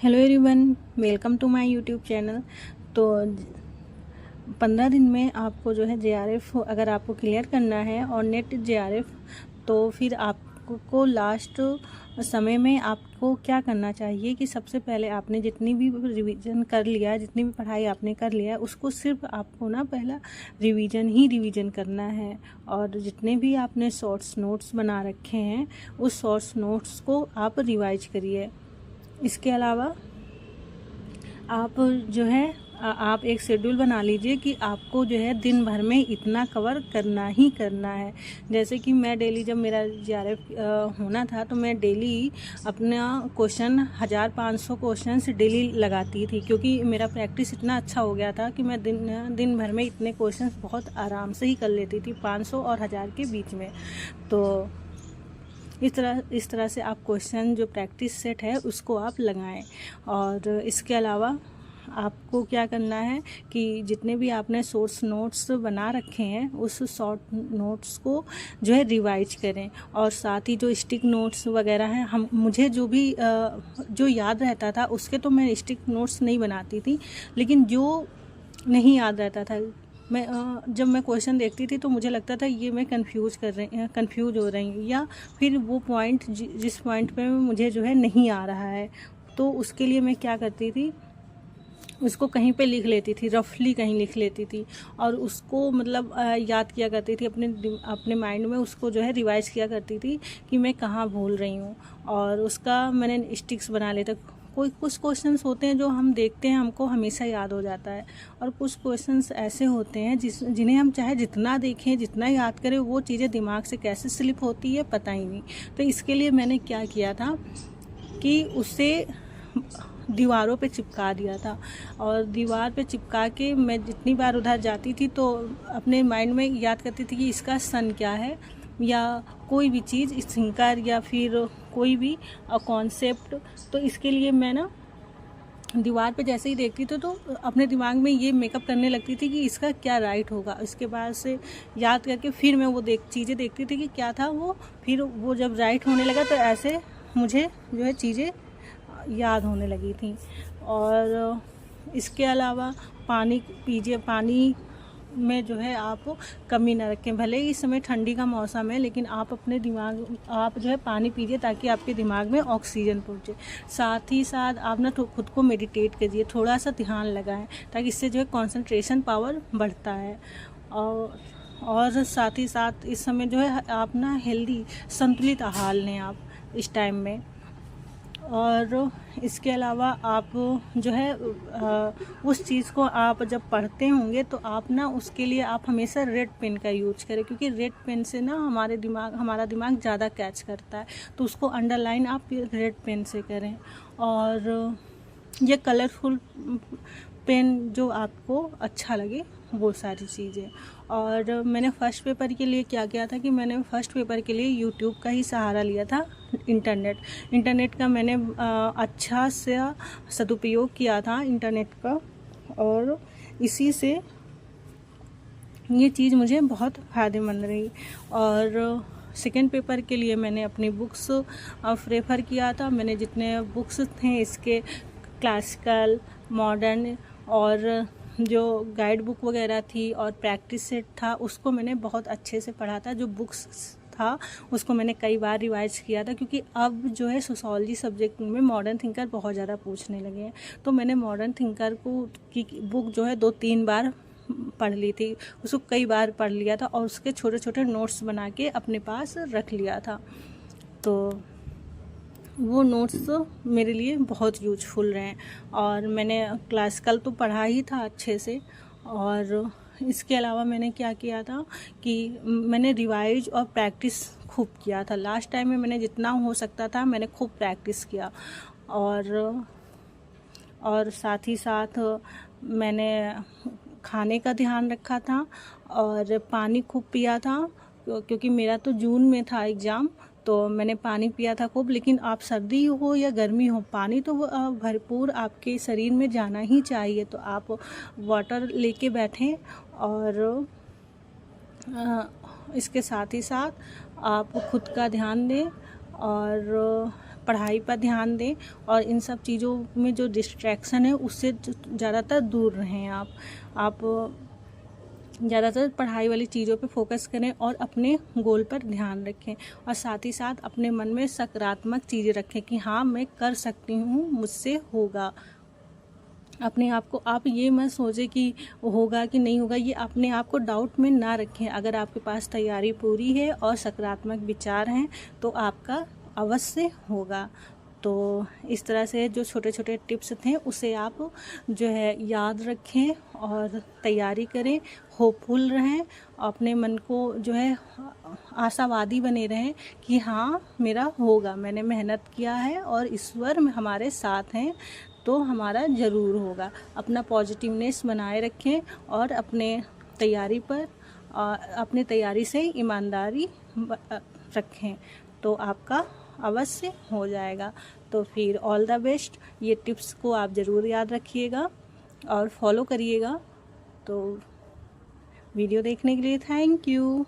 Hello everyone, welcome to my YouTube channel. तो 15 दिन में आपको जो है जेआरएफ अगर आपको क्लियर करना है और नेट जेआरएफ, तो फिर आपको लास्ट समय में आपको क्या करना चाहिए कि सबसे पहले आपने जितनी भी रिवीजन कर लिया, जितनी भी पढ़ाई आपने कर लिया, उसको सिर्फ आपको ना पहला रिवीजन करना है। और जितने भी आपने शॉर्ट्स नोट्स बना रखे हैं उस शॉर्ट्स नोट्स को आप रिवाइज करिए। इसके अलावा आप जो है आप एक शेड्यूल बना लीजिए कि आपको जो है दिन भर में इतना कवर करना ही करना है। जैसे कि मैं डेली, जब मेरा जेआरएफ होना था, तो मैं डेली अपना क्वेश्चन 1500 क्वेश्चन डेली लगाती थी, क्योंकि मेरा प्रैक्टिस इतना अच्छा हो गया था कि मैं दिन भर में इतने क्वेश्चन बहुत आराम से ही कर लेती थी, 500 और 1000 के बीच में। तो इस तरह से आप क्वेश्चन जो प्रैक्टिस सेट है उसको आप लगाएं। और इसके अलावा आपको क्या करना है कि जितने भी आपने सोर्स नोट्स बना रखे हैं उस शॉर्ट नोट्स को जो है रिवाइज करें। और साथ ही जो स्टिक नोट्स वगैरह हैं, मुझे जो भी जो याद रहता था उसके तो मैं स्टिक नोट्स नहीं बनाती थी, लेकिन जो नहीं याद रहता था, जब मैं क्वेश्चन देखती थी तो मुझे लगता था ये मैं कंफ्यूज हो रही हूँ, या फिर वो पॉइंट जिस पॉइंट पे मुझे जो है नहीं आ रहा है, तो उसके लिए मैं क्या करती थी, उसको कहीं पे लिख लेती थी, रफली कहीं लिख लेती थी, और उसको मतलब याद किया करती थी अपने माइंड में, उसको जो है रिवाइज किया करती थी कि मैं कहाँ भूल रही हूँ। और उसका मैंने स्टिक्स बना लेता। कुछ क्वेश्चंस होते हैं जो हम देखते हैं हमको हमेशा याद हो जाता है, और कुछ क्वेश्चंस ऐसे होते हैं जिन्हें हम चाहे जितना देखें, जितना याद करें, वो चीज़ें दिमाग से कैसे स्लिप होती है पता ही नहीं। तो इसके लिए मैंने क्या किया था कि उसे दीवारों पे चिपका दिया था, और दीवार पे चिपका के मैं जितनी बार उधर जाती थी तो अपने माइंड में याद करती थी कि इसका सन क्या है, या कोई भी चीज़ थिंकर, या फिर कोई भी कॉन्सेप्ट। तो इसके लिए मैं ना दीवार पे जैसे ही देखती थी तो अपने दिमाग में ये मेकअप करने लगती थी कि इसका क्या राइट होगा। इसके बाद से याद करके फिर मैं वो चीज़ें देखती थी कि क्या था वो, फिर वो जब राइट होने लगा तो ऐसे मुझे जो है चीज़ें याद होने लगी थी। और इसके अलावा पानी पीजिए, पानी में जो है आप कमी ना रखें। भले ही इस समय ठंडी का मौसम है, लेकिन आप जो है पानी पीजिए ताकि आपके दिमाग में ऑक्सीजन पहुंचे। साथ ही साथ आप ना खुद को मेडिटेट करिए, थोड़ा सा ध्यान लगाएं, ताकि इससे जो है कंसंट्रेशन पावर बढ़ता है। और साथ ही साथ इस समय जो है आप ना हेल्दी संतुलित आहार लें आप इस टाइम में। और इसके अलावा आप जो है उस चीज़ को आप जब पढ़ते होंगे तो आप ना उसके लिए आप हमेशा रेड पेन का यूज करें, क्योंकि रेड पेन से ना हमारा दिमाग ज़्यादा कैच करता है, तो उसको अंडरलाइन आप रेड पेन से करें। और ये कलरफुल पेन जो आपको अच्छा लगे, वो सारी चीज़ें। और मैंने फ़र्स्ट पेपर के लिए क्या किया था कि मैंने फ़र्स्ट पेपर के लिए यूट्यूब का ही सहारा लिया था। इंटरनेट का मैंने अच्छा से सदुपयोग किया था इंटरनेट का, और इसी से ये चीज़ मुझे बहुत फ़ायदेमंद रही। और सेकेंड पेपर के लिए मैंने अपनी बुक्स प्रेफर किया था। मैंने जितने बुक्स थे इसके, क्लासिकल, मॉडर्न, और जो गाइड बुक वगैरह थी और प्रैक्टिस सेट था, उसको मैंने बहुत अच्छे से पढ़ा था। जो बुक्स था उसको मैंने कई बार रिवाइज किया था, क्योंकि अब जो है सोशोलॉजी सब्जेक्ट में मॉडर्न थिंकर बहुत ज़्यादा पूछने लगे हैं। तो मैंने मॉडर्न थिंकर की बुक जो है 2-3 बार पढ़ ली थी, उसको कई बार पढ़ लिया था, और उसके छोटे छोटे नोट्स बना के अपने पास रख लिया था। तो वो नोट्स मेरे लिए बहुत यूजफुल रहे। और मैंने क्लासिकल तो पढ़ा ही था अच्छे से, और इसके अलावा मैंने क्या किया था कि मैंने रिवाइज और प्रैक्टिस खूब किया था। लास्ट टाइम में मैंने जितना हो सकता था मैंने खूब प्रैक्टिस किया। और साथ ही साथ मैंने खाने का ध्यान रखा था, और पानी खूब पिया था, क्योंकि मेरा तो जून में था एग्ज़ाम, तो मैंने पानी पिया था खूब। लेकिन आप सर्दी हो या गर्मी हो, पानी तो भरपूर आपके शरीर में जाना ही चाहिए, तो आप वाटर लेके बैठें। और इसके साथ ही साथ आप खुद का ध्यान दें, और पढ़ाई पर ध्यान दें और इन सब चीज़ों में जो डिस्ट्रैक्शन है उससे ज़्यादातर दूर रहें। आप ज़्यादातर पढ़ाई वाली चीज़ों पे फोकस करें और अपने गोल पर ध्यान रखें और साथ ही साथ अपने मन में सकारात्मक चीज़ें रखें कि हाँ मैं कर सकती हूँ, मुझसे होगा। अपने आप को आप ये मत सोचें कि होगा कि नहीं होगा, ये अपने आप को डाउट में ना रखें। अगर आपके पास तैयारी पूरी है और सकारात्मक विचार हैं तो आपका अवश्य होगा। तो इस तरह से जो छोटे छोटे टिप्स थे उसे आप जो है याद रखें और तैयारी करें, होपफुल रहें, अपने मन को जो है आशावादी बने रहें कि हाँ मेरा होगा, मैंने मेहनत किया है और ईश्वर हमारे साथ हैं तो हमारा ज़रूर होगा। अपना पॉजिटिवनेस बनाए रखें और अपने तैयारी से ईमानदारी रखें तो आपका अवश्य हो जाएगा। तो फिर ऑल द बेस्ट। ये टिप्स को आप ज़रूर याद रखिएगा और फॉलो करिएगा। तो वीडियो देखने के लिए थैंक यू।